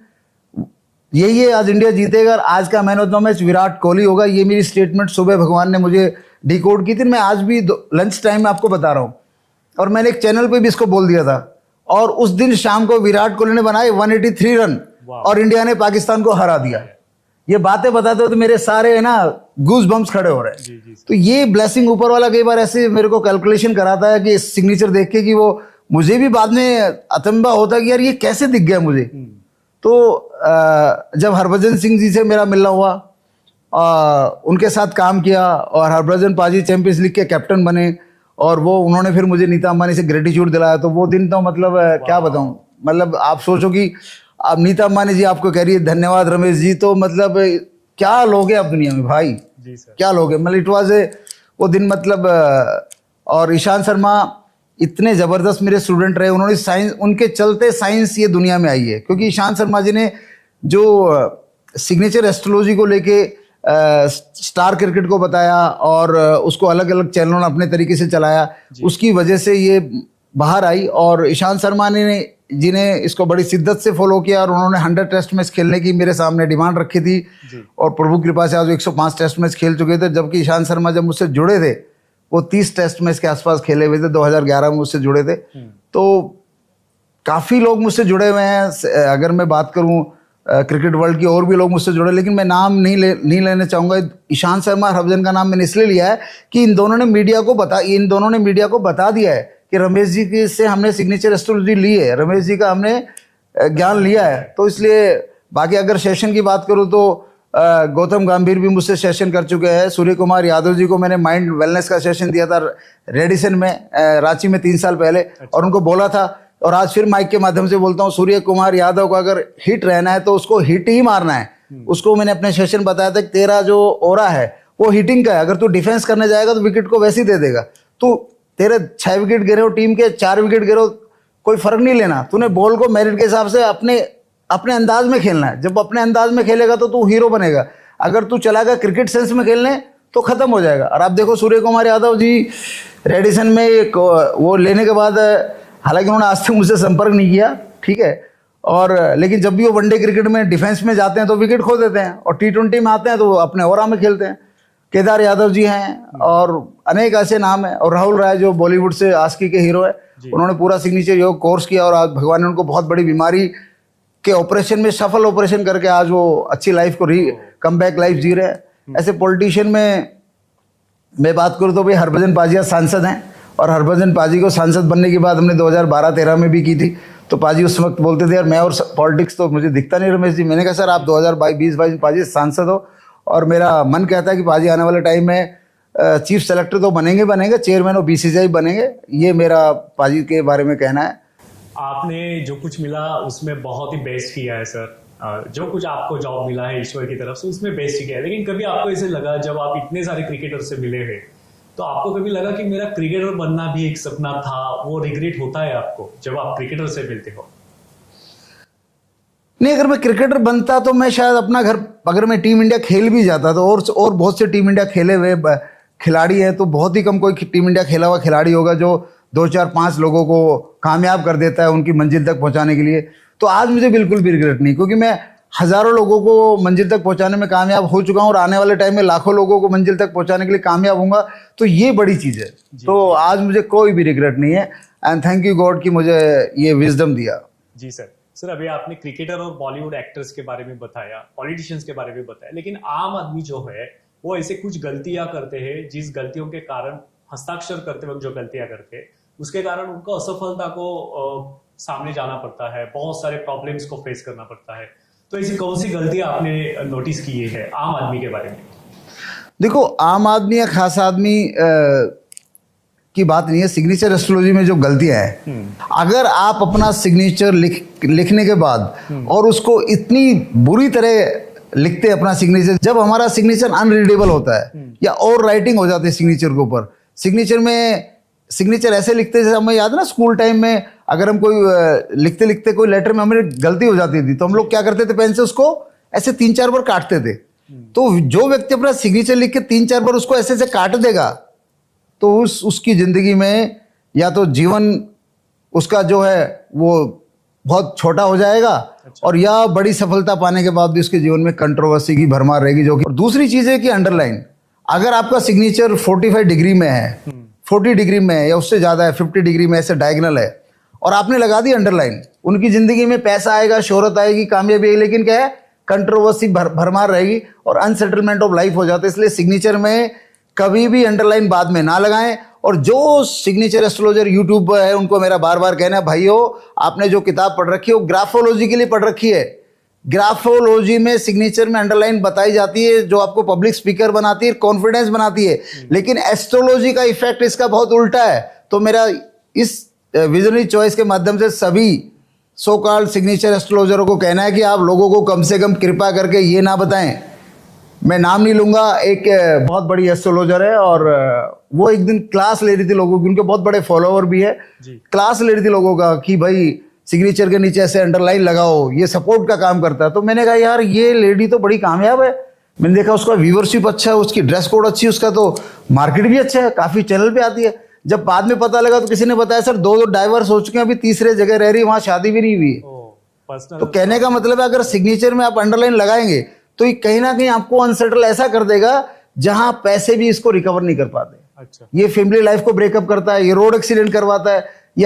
S1: यही है, आज इंडिया जीतेगा, आज का man of the match Virat Kohli होगा। ये मेरी स्टेटमेंट सुबह भगवान ने मुझे डिकोड की थी। मैं आज भी लंच टाइम में आपको बता रहा हूं, और मैंने एक चैनल पे भी इसको बोल दिया था। और उस दिन शाम को विराट कोहली ने बनाए 183 रन और इंडिया ने पाकिस्तान को हरा दिया। ये बातें बताते हो तो मेरे सारे है ना गूज बम्स खड़े हो रहे हैं। तो ये ब्लेसिंग ऊपर वाला कई बार ऐसे मेरे को कैलकुलेशन कराता है कि सिग्नेचर देख के, कि वो मुझे भी बाद में अचंभा होता है कि यार ये कैसे दिख गया मुझे। तो जब हरभजन सिंह जी से मेरा मिलना हुआ, उनके साथ काम किया, और हरभजन पाजी चैंपियंस लीग के कैप्टन बने, और वो उन्होंने फिर मुझे नीता अंबानी से ग्रेटिट्यूड दिलाया। तो वो दिन तो मतलब क्या बताऊं, मतलब आप सोचो कि अब नीता अंबानी जी आपको कह रही है धन्यवाद रमेश जी, तो मतलब क्या लोग हैं आप दुनिया में भाई जी सर, क्या लोग हैं। मतलब इट वाज वो दिन मतलब। और ईशांत शर्मा इतने ज़बरदस्त मेरे स्टूडेंट रहे, उन्होंने साइंस, उनके चलते साइंस ये दुनिया में आई है। क्योंकि ईशांत शर्मा जी ने जो सिग्नेचर एस्ट्रोलॉजी को लेके स्टार क्रिकेट को बताया, और उसको अलग अलग चैनलों ने अपने तरीके से चलाया, उसकी वजह से ये बाहर आई। और ईशांत शर्मा ने जी ने इसको बड़ी शिद्दत से फॉलो किया और उन्होंने 100 टेस्ट मैच खेलने की मेरे सामने डिमांड रखी थी और प्रभु कृपा से आज वो 105 टेस्ट मैच खेल चुके थे, जबकि ईशांत शर्मा जब मुझसे जुड़े थे वो 30 टेस्ट मैच के आसपास खेले हुए थे, 2011 में मुझसे जुड़े थे। तो काफ़ी लोग मुझसे जुड़े हुए हैं। अगर मैं बात करूं क्रिकेट वर्ल्ड की, और भी लोग मुझसे जुड़े, लेकिन मैं नाम नहीं लेना चाहूँगा। ईशांत शर्मा और हरभजन का नाम मैंने इसलिए लिया है कि इन दोनों ने मीडिया को बता दिया है कि रमेश जी की से हमने सिग्नेचर एस्ट्रोलॉजी ली है, रमेश जी का हमने ज्ञान लिया है। तो इसलिए बाकी अगर सेशन की बात करूँ तो गौतम गंभीर भी मुझसे सेशन कर चुके हैं। सूर्य कुमार यादव जी को मैंने माइंड वेलनेस का सेशन दिया था रेडिसन में, रांची में 3 साल पहले, और उनको बोला था, और आज फिर माइक के माध्यम से बोलता हूँ, सूर्य कुमार यादव को अगर हिट रहना है तो उसको हिट ही मारना है। उसको मैंने अपने सेशन बताया था कि तेरा जो ओरा है वो हिटिंग का है, अगर तू डिफेंस करने जाएगा तो विकेट को वैसे ही दे देगा। तू तेरे 6 विकेट गिरे हो, टीम के 4 विकेट गिरे हो, कोई फर्क नहीं लेना, तूने बॉल को मेरिट के हिसाब से अपने अंदाज में खेलना है। जब अपने अंदाज में खेलेगा तो तू हीरो बनेगा। अगर तू चला गया क्रिकेट सेंस में खेलने तो खत्म हो जाएगा। और आप देखो सूर्य कुमार यादव जी रेडिसन में वो लेने के बाद, हालांकि उन्होंने आज तक मुझसे संपर्क नहीं किया, ठीक है, और लेकिन जब भी वो वनडे क्रिकेट में डिफेंस में जाते हैं तो विकेट खो देते हैं, और T20 में आते हैं तो वो अपने ओरा में खेलते हैं। केदार यादव जी हैं और अनेक ऐसे नाम हैं, और राहुल राय जो बॉलीवुड से आस्की के हीरो है, उन्होंने पूरा सिग्नेचर योग कोर्स किया और आज भगवान ने उनको बहुत बड़ी बीमारी के ऑपरेशन में सफल ऑपरेशन करके आज वो अच्छी लाइफ को कम बैक लाइफ जी रहे हैं। ऐसे पॉलिटिशियन में मैं बात करूँ तो भाई हरभजन पाजी सांसद हैं, और हरभजन पाजी को सांसद बनने की बात हमने 2012-13 में भी की थी। तो पाजी उस वक्त बोलते थे यार मैं और पॉलिटिक्स तो मुझे दिखता नहीं रमेश जी। मैंने कहा सर आप 2020-22 में पाजी सांसद हो, और मेरा मन कहता है कि पाजी आने वाले टाइम में चीफ सेलेक्टर तो बनेंगे, चेयरमैन और BCCI बनेंगे। ये मेरा पाजी के बारे में कहना है।
S2: आपने जो कुछ मिला उसमें बहुत ही बेस्ट किया है सर। जो कुछ आपको जॉब मिला है ईश्वर की तरफ से उसमें बेस्ट किया है। लेकिन कभी आपको ऐसे लगा जब आप इतने सारे क्रिकेटर से मिले हैं तो आपको कभी लगा कि मेरा क्रिकेटर बनना भी एक सपना था? वो रिग्रेट होता है आपको जब आप क्रिकेटर से मिलते हो?
S1: नहीं, अगर मैं क्रिकेटर बनता तो मैं शायद अपना घर, अगर मैं टीम इंडिया खेल भी जाता तो, और बहुत से टीम इंडिया खेले हुए खिलाड़ी हैं, तो बहुत ही कम कोई टीम इंडिया खेला हुआ खिलाड़ी होगा जो 2-4-5 लोगों को कामयाब कर देता है उनकी मंजिल तक पहुंचाने के लिए। तो आज मुझे बिल्कुल भी रिग्रेट नहीं, क्योंकि मैं हज़ारों लोगों को मंजिल तक पहुंचाने में कामयाब हो चुका हूं, और आने वाले टाइम में लाखों लोगों को मंजिल तक पहुंचाने के लिए कामयाब होऊंगा। तो ये बड़ी चीज़ है। तो आज मुझे कोई भी रिग्रेट नहीं है, एंड थैंक यू गॉड कि मुझे ये विजडम दिया।
S2: जी सर। सर अभी आपने क्रिकेटर और बॉलीवुड एक्टर्स के बारे में बताया, पॉलिटिशियंस के बारे में बताया, लेकिन आम आदमी जो है वो ऐसे कुछ गलतियां करते हैं जिस गलतियों के कारण, हस्ताक्षर करते वक्त जो गलतियां करते हैं उसके कारण उनको असफलता को सामने जाना पड़ता है, बहुत सारे प्रॉब्लम्स को फेस करना पड़ता है। तो ऐसी कौन सी गलतियां आपने नोटिस की है आम आदमी के बारे में? देखो,
S1: आम आदमी या खास आदमी की बात नहीं है। सिग्नेचर एस्ट्रोलॉजी में जो गलतियां हैं, अगर आप अपना सिग्नेचर लिखने के बाद और उसको इतनी बुरी तरह लिखते हैं अपना सिग्नेचर, जब हमारा सिग्नेचर अनरीडेबल होता है या और राइटिंग हो जाती है सिग्नेचर के ऊपर, सिग्नेचर ऐसे लिखते हैं, जैसे हमें याद है ना स्कूल टाइम में अगर हम कोई लिखते लिखते कोई लेटर में हमें गलती हो जाती थी तो हम लोग क्या करते थे, पेन से उसको ऐसे 3-4 बार काटते थे। तो जो व्यक्ति अपना सिग्नेचर लिख के 3-4 बार उसको ऐसे काट देगा तो उसकी जिंदगी में या तो जीवन उसका जो है वो बहुत छोटा हो जाएगा, और या बड़ी सफलता पाने के बाद भी उसके जीवन में कंट्रोवर्सी की भरमार रहेगी। जो कि दूसरी चीज है कि अंडरलाइन, अगर आपका सिग्नेचर 45 डिग्री में है, 40 डिग्री में है या उससे ज्यादा है, 50 डिग्री में ऐसे डायगोनल है, और आपने लगा दी अंडरलाइन, उनकी जिंदगी में पैसा आएगा, शोहरत आएगी, कामयाबी आएगी, लेकिन क्या है, कंट्रोवर्सी भरमार रहेगी और अनसेटलमेंट ऑफ लाइफ हो जाता है। इसलिए सिग्नेचर में कभी भी अंडरलाइन बाद में ना लगाएं। और जो सिग्नेचर एस्ट्रोलॉजर यूट्यूब पर है उनको मेरा बार बार कहना है, भाइयों आपने जो किताब पढ़ रखी है वो ग्राफोलॉजी के लिए पढ़ रखी है। ग्राफोलॉजी में सिग्नेचर में अंडरलाइन बताई जाती है जो आपको पब्लिक स्पीकर बनाती है, कॉन्फिडेंस बनाती है, लेकिन एस्ट्रोलॉजी का इफेक्ट इसका बहुत उल्टा है। तो मेरा इस विजनरी चॉइस के माध्यम से सभी सो कॉल्ड सिग्नेचर एस्ट्रोलॉजरों को कहना है कि आप लोगों को कम से कम कृपा करके ये ना बताएं, मैं नाम नहीं लूंगा, एक बहुत बड़ी एस्ट्रोलॉजर है और वो एक दिन क्लास ले रही थी लोगों की, उनके बहुत बड़े फॉलोअर भी है, क्लास ले रही थी लोगों का कि भाई सिग्नेचर के नीचे ऐसे अंडरलाइन लगाओ, ये सपोर्ट का काम करता है। तो मैंने कहा यार ये लेडी तो बड़ी कामयाब है, मैंने देखा उसका व्यूवरशिप अच्छा है, उसकी ड्रेस कोड अच्छी है, उसका तो मार्केट भी अच्छा है, काफ़ी चैनल पे आती है, जब बाद में पता लगा तो किसी ने बताया सर दो डाइवर्स हो चुके हैं, अभी तीसरे जगह रह रही है, वहां शादी भी नहीं हुई है।
S2: पर्सनल
S1: तो कहने का मतलब है अगर सिग्नेचर में आप अंडरलाइन लगाएंगे तो ये कहीं ना कहीं आपको अनसेटल ऐसा कर देगा जहां पैसे भी इसको रिकवर नहीं कर पाते।
S2: अच्छा,
S1: ये फैमिली लाइफ को ब्रेकअप करता है, ये रोड एक्सीडेंट करवाता है, ये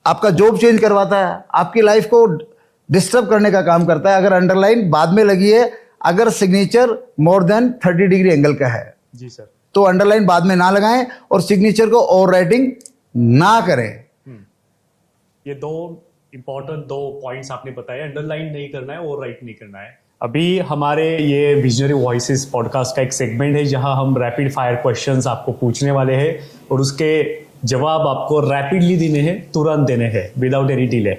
S1: आपका जॉब चेंज करवाता है, आपकी लाइफ को डिस्टर्ब करने का काम करता है अगर अंडरलाइन बाद में लगी है। अगर signature more than 30 degree angle का है
S2: जी सर,
S1: तो अंडरलाइन बाद में ना लगाएं और सिग्नेचर को ओवर राइटिंग ना करें।
S2: ये दो इंपॉर्टेंट दो पॉइंट्स आपने बताए, अंडरलाइन नहीं करना है, ओवर राइट नहीं करना है। अभी हमारे ये विजनरी वॉइसेस पॉडकास्ट का एक सेगमेंट है जहां हम रैपिड फायर क्वेश्चंस आपको पूछने वाले हैं और उसके जवाब आपको रैपिडली देने हैं, तुरंत देने हैं, without any delay.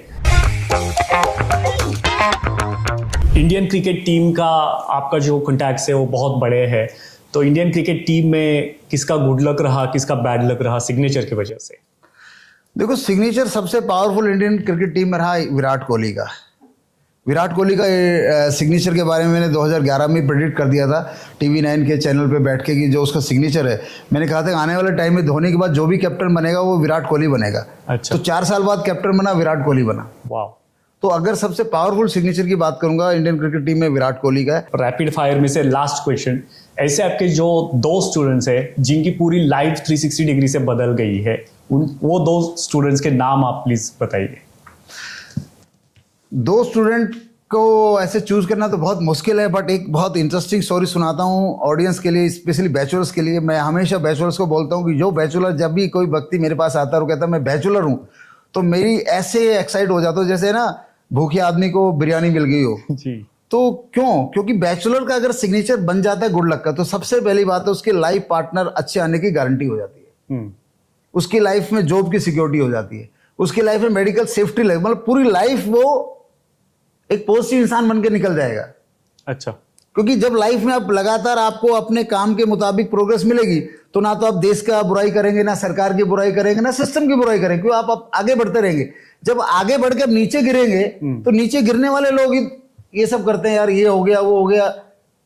S2: Indian cricket team का आपका जो कॉन्टैक्ट्स है वो बहुत बड़े हैं, तो इंडियन क्रिकेट टीम में किसका गुड लक रहा, किसका बैड लक रहा सिग्नेचर की वजह से?
S1: देखो सिग्नेचर सबसे पावरफुल इंडियन क्रिकेट टीम में रहा विराट कोहली का। विराट कोहली का सिग्नेचर के बारे में मैंने 2011 में प्रेडिक्ट कर दिया था TV9 के चैनल पे बैठ के कि जो उसका सिग्नेचर है, मैंने कहा था आने वाले टाइम में धोनी के बाद जो भी कैप्टन बनेगा वो विराट कोहली बनेगा।
S2: अच्छा,
S1: तो 4 साल बाद कैप्टन बना विराट कोहली बना।
S2: वाह।
S1: तो अगर सबसे पावरफुल सिग्नेचर की बात करूंगा इंडियन क्रिकेट टीम में विराट कोहली का है।
S2: रैपिड फायर में से लास्ट क्वेश्चन, ऐसे आपके जो 2 स्टूडेंट्स हैं जिनकी पूरी लाइफ 360 डिग्री से बदल गई है, वो 2 स्टूडेंट्स के नाम आप प्लीज बताइए।
S1: 2 स्टूडेंट को ऐसे चूज करना तो बहुत मुश्किल है, बट एक बहुत इंटरेस्टिंग स्टोरी सुनाता हूँ ऑडियंस के लिए, स्पेशली बैचलर्स के लिए। मैं हमेशा बैचलर्स को बोलता हूँ कि जो बैचलर, जब भी कोई व्यक्ति मेरे पास आता है और कहता है मैं बैचलर हूँ, तो मेरी ऐसे एक्साइट हो जाता हूँ जैसे ना भूखे आदमी को बिरयानी मिल गई हो
S2: जी।
S1: तो क्यों? क्योंकि बैचलर का अगर सिग्नेचर बन जाता है गुड लक का, तो सबसे पहली बात है उसके लाइफ पार्टनर अच्छे आने की गारंटी हो जाती है, उसकी लाइफ में जॉब की सिक्योरिटी हो जाती है, उसकी लाइफ में मेडिकल सेफ्टी लगे, मतलब पूरी लाइफ वो एक पॉजिटिव इंसान बन के निकल जाएगा।
S2: अच्छा,
S1: क्योंकि जब लाइफ में आप लगातार आपको अपने काम के मुताबिक प्रोग्रेस मिलेगी तो ना तो आप देश का बुराई करेंगे, ना सरकार की बुराई करेंगे, ना सिस्टम की बुराई करेंगे, क्योंकि आप आगे बढ़ते रहेंगे। जब आगे बढ़ के नीचे गिरेंगे तो नीचे गिरने वाले लोग ये सब करते हैं, यार ये हो गया वो हो गया,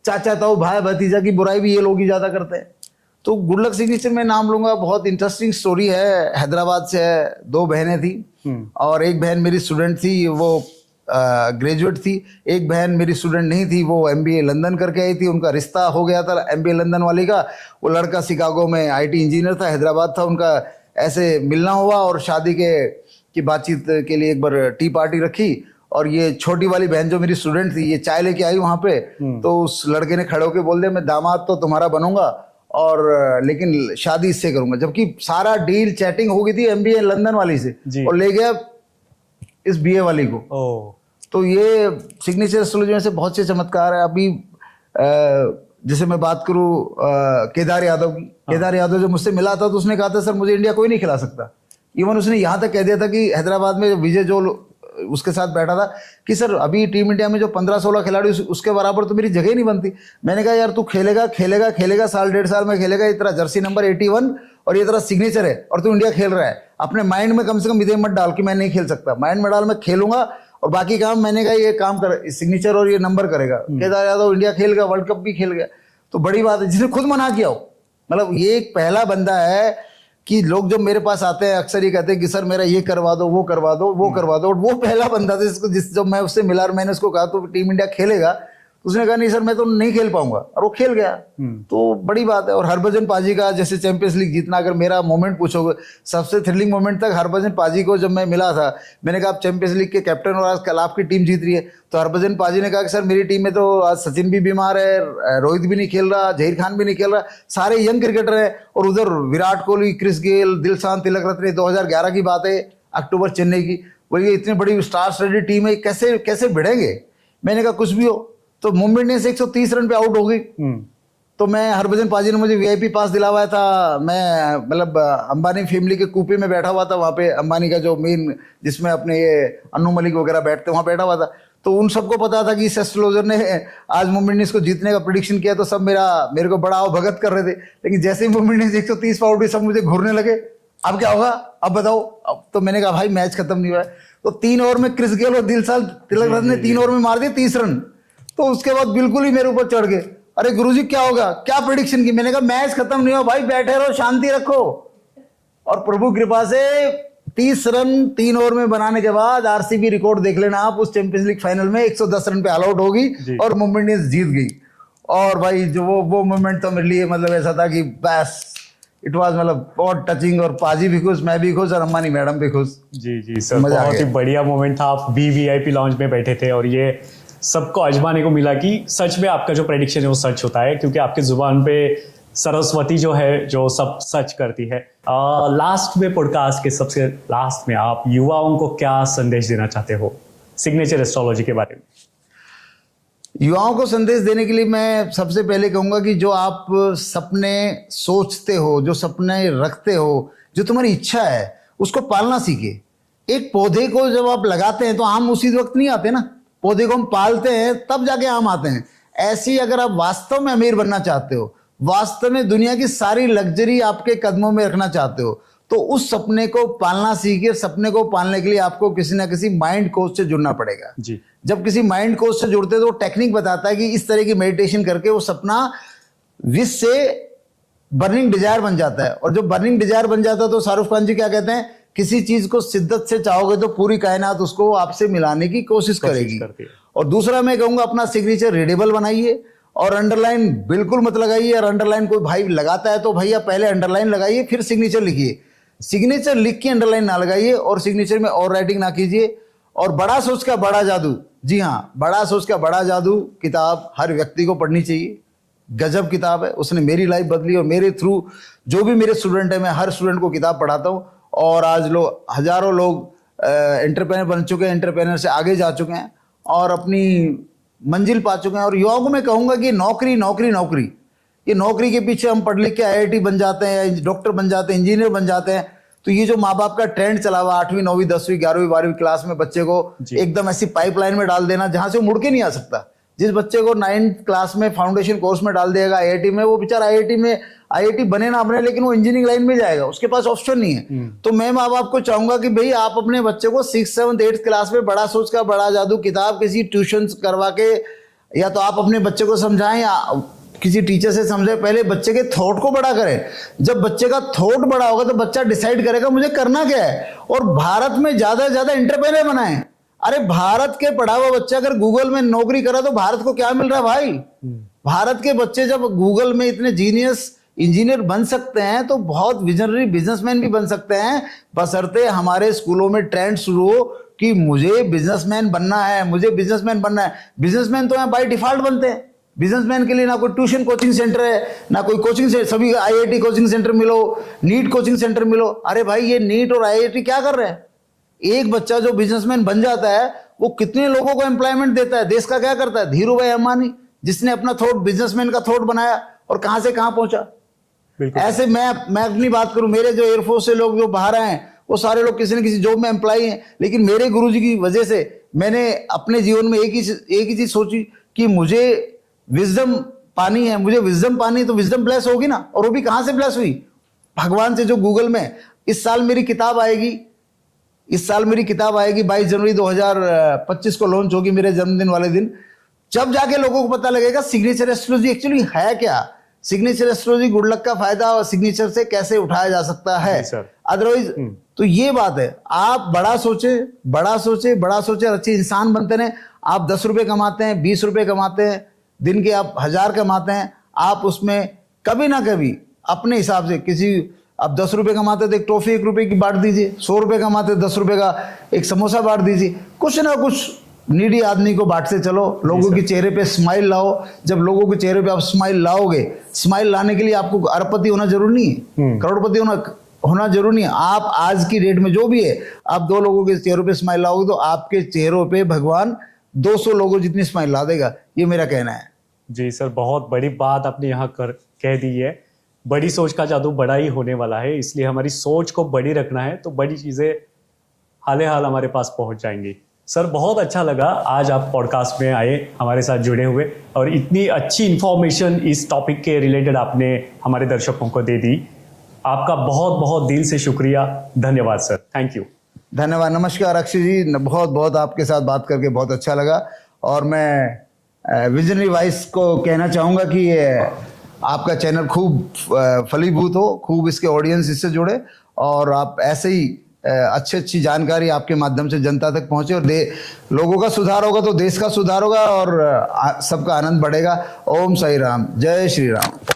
S1: चाचा ताऊ भाई भतीजा की बुराई भी ये लोग ही ज्यादा करते हैं। तो गुड लक सिग्नेचर में नाम लूंगा, बहुत इंटरेस्टिंग स्टोरी है, हैदराबाद से है, 2 बहनें थी और एक बहन मेरी स्टूडेंट थी, वो ग्रेजुएट थी। एक बहन मेरी स्टूडेंट नहीं थी, वो MBA लंदन करके आई थी, उनका रिश्ता हो गया था MBA लंदन वाली का। वो लड़का शिकागो में IT इंजीनियर था, हैदराबाद था, उनका ऐसे मिलना हुआ और शादी की बातचीत के लिए एक बार टी पार्टी रखी। और ये छोटी वाली बहन जो मेरी स्टूडेंट थी, ये चाय लेके आई वहाँ पे, तो उस लड़के ने खड़े होकर बोल दिया मैं दामाद तो तुम्हारा बनूंगा और लेकिन शादी इससे करूंगा, जबकि सारा डील चैटिंग हो गई थी MBA लंदन वाली से और ले गया इस BA वाली को। तो ये सिग्नेचर एस्ट्रोलॉजी में से बहुत से चमत्कार है। अभी जैसे मैं बात करूं केदार यादव की, केदार यादव जब मुझसे मिला था तो उसने कहा था सर मुझे इंडिया कोई नहीं खिला सकता। इवन उसने यहाँ तक कह दिया था कि हैदराबाद में विजय जो उसके साथ बैठा था कि सर अभी टीम इंडिया में जो 15-16 खिलाड़ी उसके बराबर तो मेरी जगह ही नहीं बनती। मैंने कहा यार तू खेलेगा खेलेगा खेलेगा, साल 1.5 साल में खेलेगा, ये तेरा जर्सी नंबर 81 और ये तेरा सिग्नेचर है और तू इंडिया खेल रहा है। अपने माइंड में कम से कम इधे मत डाल कि मैं नहीं खेल सकता, माइंड में डाल मैं खेलूंगा और बाकी काम मैंने कहा ये काम कर, सिग्नेचर और ये नंबर करेगा। केदार यादव इंडिया खेल गया, वर्ल्ड कप भी खेल गया, तो बड़ी बात है, जिसने खुद मना किया हो। मतलब ये एक पहला बंदा है कि लोग जब मेरे पास आते हैं अक्सर ये कहते हैं कि सर मेरा ये करवा दो वो करवा दो वो करवा दो, और वो पहला बंदा था जिसको जब मैं उससे मिला और मैंने उसको कहा तो टीम इंडिया खेलेगा, उसने कहा नहीं सर मैं तो नहीं खेल पाऊंगा, और वो खेल गया। तो बड़ी बात है। और हरभजन पाजी का जैसे चैंपियंस लीग जीतना, अगर मेरा मोमेंट पूछोगे सबसे थ्रिलिंग मोमेंट तक हरभजन पाजी को जब मैं मिला था, मैंने कहा आप चैंपियंस लीग के कैप्टन और आज कल आपकी टीम जीत रही है, तो हरभजन पाजी ने कहा कि सर मेरी टीम में तो आज सचिन भी बीमार है, रोहित भी नहीं खेल रहा, जहीर खान भी नहीं खेल रहा, सारे यंग क्रिकेटर है, और उधर विराट कोहली, क्रिस गेल, दिलशान तिलक रत्ने, 2011 की बात है, अक्टूबर चेन्नई की, वही इतनी बड़ी स्टार स्टडीड टीम है, कैसे कैसे भिड़ेंगे। मैंने कहा कुछ भी हो। तो मुंबई इंडियंस 130 रन पे आउट हो गई। तो मैं हरभजन पाजी ने मुझे VIP पास दिलावाया था, मैं मतलब अंबानी फैमिली के कूपे में बैठा हुआ था, वहाँ पे अंबानी का जो मेन जिसमें अपने ये अन्नू मलिक वगैरह बैठते वहाँ बैठा हुआ था। तो उन सबको पता था कि इस एस्ट्रोलॉजर ने आज मुंबई इंडियंस को जीतने का प्रेडिक्शन किया, तो सब मेरे को बड़ा भगत कर रहे थे। लेकिन जैसे ही मुंबई इंडियंस 130 पे आउट हुई, सब मुझे घूरने लगे, अब क्या होगा अब बताओ। अब तो मैंने कहा भाई मैच खत्म नहीं हुआ है। तो 3 ओवर में क्रिस गेल और दिलशान तिलक रत्ने ने 3 ओवर में मार दिए 30 रन। तो उसके बाद बिल्कुल ही मेरे ऊपर चढ़ गए, अरे गुरुजी क्या होगा, क्या प्रेडिक्शन की। मैंने कहा मैच खत्म नहीं हुआ भाई, बैठे रहो, शांति रखो। और प्रभु कृपा से 30 रन 3 ओवर में बनाने के बाद आरसीबी रिकॉर्ड देख लेना आप, उस चैंपियंस लीग फाइनल में 110 रन पे ऑल आउट होगी और मुंबई इंडियंस जीत गई। और भाई जो वो मोमेंट तो मेरे लिए मतलब ऐसा था कि बस इट वाज मतलब बहुत टचिंग, और पाजी भी खुश, मैं भी खुश, और अम्मानी मैडम भी खुश।
S2: जी सर, बहुत ही बढ़िया मोमेंट था। आप वीवीआईपी लॉन्च में बैठे थे और ये सबको आजमाने को मिला कि सच में आपका जो प्रेडिक्शन है वो सच होता है, क्योंकि आपके जुबान पे सरस्वती जो है जो सब सच करती है। लास्ट में पॉडकास्ट के सबसे लास्ट में आप युवाओं को क्या संदेश देना चाहते हो सिग्नेचर एस्ट्रोलॉजी के बारे में?
S1: युवाओं को संदेश देने के लिए मैं सबसे पहले कहूंगा कि जो आप सपने सोचते हो, जो सपने रखते हो, जो तुम्हारी इच्छा है, उसको पालना सीखे। एक पौधे को जब आप लगाते हैं तो आम उसी वक्त नहीं आते ना, पौधे को हम पालते हैं तब जाके आम आते हैं। ऐसे ही अगर आप वास्तव में अमीर बनना चाहते हो, वास्तव में दुनिया की सारी लग्जरी आपके कदमों में रखना चाहते हो, तो उस सपने को पालना सीखिए। सपने को पालने के लिए आपको किसी ना किसी माइंड कोच से जुड़ना पड़ेगा
S2: जी।
S1: जब किसी माइंड कोच से जुड़ते हैं तो वो टेक्निक बताता है कि इस तरह की मेडिटेशन करके वो सपना विश से बर्निंग डिजायर बन जाता है। और जब बर्निंग डिजायर बन जाता है तो शाहरुख खान जी क्या कहते हैं, किसी चीज को शिद्दत से चाहोगे तो पूरी कायनात उसको आपसे मिलाने की कोशिश करेगी। और दूसरा मैं कहूंगा अपना सिग्नेचर रीडेबल बनाइए और अंडरलाइन बिल्कुल मत लगाइए। और अंडरलाइन कोई भाई लगाता है तो भैया पहले अंडरलाइन लगाइए फिर सिग्नेचर लिखिए। सिग्नेचर लिख के अंडरलाइन ना लगाइए और सिग्नेचर में और राइटिंग ना कीजिए। और बड़ा सोच का बड़ा जादू, जी हाँ, बड़ा सोच का बड़ा जादू किताब हर व्यक्ति को पढ़नी चाहिए। गजब किताब है, उसने मेरी लाइफ बदली। और मेरे थ्रू जो भी मेरे स्टूडेंट है, मैं हर स्टूडेंट को किताब पढ़ाता हूँ। और आज हजारों लोग एंटरप्रेन्योर बन चुके हैं, एंटरप्रेन्योर से आगे जा चुके हैं और अपनी मंजिल पा चुके हैं। और युवाओं को मैं कहूँगा कि नौकरी नौकरी नौकरी, ये नौकरी के पीछे हम पढ़ लिख के IIT बन जाते हैं, डॉक्टर बन जाते हैं, इंजीनियर बन जाते हैं। तो ये जो माँ बाप का ट्रेंड चला हुआ 8वीं 9वीं 10वीं 11वीं 12वीं क्लास में बच्चे को एकदम ऐसी पाइपलाइन में डाल देना जहां से वो मुड़ के नहीं आ सकता। जिस बच्चे को 9th क्लास में फाउंडेशन कोर्स में डाल देगा IIT में, वो बेचारा IIT बने ना बने लेकिन वो इंजीनियरिंग लाइन में जाएगा, उसके पास ऑप्शन नहीं है। तो मैं माँ बाप को चाहूंगा कि भाई आप अपने बच्चे को 6th 7th 8th क्लास में बड़ा सोच का बड़ा जादू किताब किसी ट्यूशन करवा के, या तो आप अपने बच्चे को समझाएं या किसी टीचर से समझे। पहले बच्चे के थॉट को बड़ा करें। जब बच्चे का थॉट बड़ा होगा तो बच्चा डिसाइड करेगा मुझे करना क्या है। और भारत में ज्यादा से ज्यादा एंटरप्रेन्योर बनाएं। अरे भारत के पढ़ा हुआ बच्चा अगर गूगल में नौकरी करा तो भारत को क्या मिल रहा है भाई? भारत के बच्चे जब गूगल में इतने जीनियस इंजीनियर बन सकते हैं तो बहुत विजनरी बिजनेसमैन भी बन सकते हैं, बशर्ते हमारे स्कूलों में ट्रेंड शुरू हो कि मुझे बिजनेसमैन बनना है, मुझे बिजनेसमैन बनना है। बिजनेसमैन तो यहाँ बाय डिफॉल्ट बनते हैं। बिजनेसमैन के लिए ना कोई ट्यूशन कोचिंग सेंटर है, ना कोई कोचिंग से, सभी IIT कोचिंग सेंटर मिलो, नीट कोचिंग सेंटर मिलो। अरे भाई ये नीट और IIT क्या कर रहे हैं? एक बच्चा जो बिजनेसमैन बन जाता है वो कितने लोगों को एम्प्लॉयमेंट देता है, देश का क्या करता है? धीरू भाई अंबानी, जिसने अपना थॉट बिजनेसमैन का थॉट बनाया और कहां से कहां पहुंचा। ऐसे मैं अपनी बात करूं, मेरे जो एयरफोर्स से लोग जो बाहर आए हैं वो सारे लोग किसी न किसी जॉब में एम्प्लॉय हैं, लेकिन मेरे गुरुजी की वजह से मैंने अपने जीवन में एक ही चीज सोची कि मुझे विजडम पानी है, मुझे विजडम पानी, तो विजडम ब्लेस होगी ना। और वो भी कहां से ब्लेस हुई? भगवान से, जो गूगल में। इस साल मेरी किताब आएगी 22 जनवरी 2025 को लॉन्च होगी, मेरे जन्मदिन वाले दिन। जब जाके लोगों को पता लगेगा सिग्नेचर एस्ट्रोलॉजी एक्चुअली है क्या, सिग्नेचर एस्ट्रोलॉजी गुड लक का फायदा और सिग्नेचर से कैसे उठाया जा सकता है। अदरवाइज तो ये बात है, आप बड़ा सोचे, अच्छे इंसान बनते रहे। आप 10 रुपए कमाते हैं, 20 रुपए कमाते हैं, दिन के आप 1000 कमाते हैं, आप उसमें कभी ना कभी अपने हिसाब से आप 10 रुपए कमाते तो एक टॉफी 1 रुपए की बांट दीजिए, 100 रुपए कमाते 10 रुपए का एक समोसा बांट दीजिए। कुछ ना कुछ नीडी आदमी को बांटते चलो, लोगों के चेहरे पे स्माइल लाओ। जब लोगों के चेहरे पे आप स्माइल लाओगे, स्माइल लाने के लिए आपको अरबपति होना जरूरी नहीं है, करोड़पति होना जरूरी नहीं है। आप आज की डेट में जो भी है, आप 2 लोगों के चेहरों पे स्माइल लाओगे तो आपके चेहरों पे भगवान 200 लोगों जितनी स्माइल ला देगा। ये मेरा कहना है।
S2: जी सर, बहुत बड़ी बात आपने यहाँ कह दी है। बड़ी सोच का जादू बड़ा ही होने वाला है, इसलिए हमारी सोच को बड़ी रखना है तो बड़ी चीजें हाले हाल हमारे पास पहुंच जाएंगी। सर बहुत अच्छा लगा आज आप पॉडकास्ट में आए, हमारे साथ जुड़े हुए और इतनी अच्छी इंफॉर्मेशन इस टॉपिक के रिलेटेड आपने हमारे दर्शकों को दे दी। आपका बहुत बहुत दिल से शुक्रिया, धन्यवाद सर, थैंक यू।
S1: धन्यवाद, नमस्कार अक्षय जी, बहुत बहुत आपके साथ बात करके बहुत अच्छा लगा। और मैं विजनरी वॉइस को कहना चाहूँगा कि आपका चैनल खूब फलीभूत हो, खूब इसके ऑडियंस इससे जुड़े और आप ऐसे ही अच्छी अच्छी जानकारी आपके माध्यम से जनता तक पहुंचे और लोगों का सुधार होगा तो देश का सुधार होगा और सबका आनंद बढ़ेगा। ओम साई राम, जय श्री राम।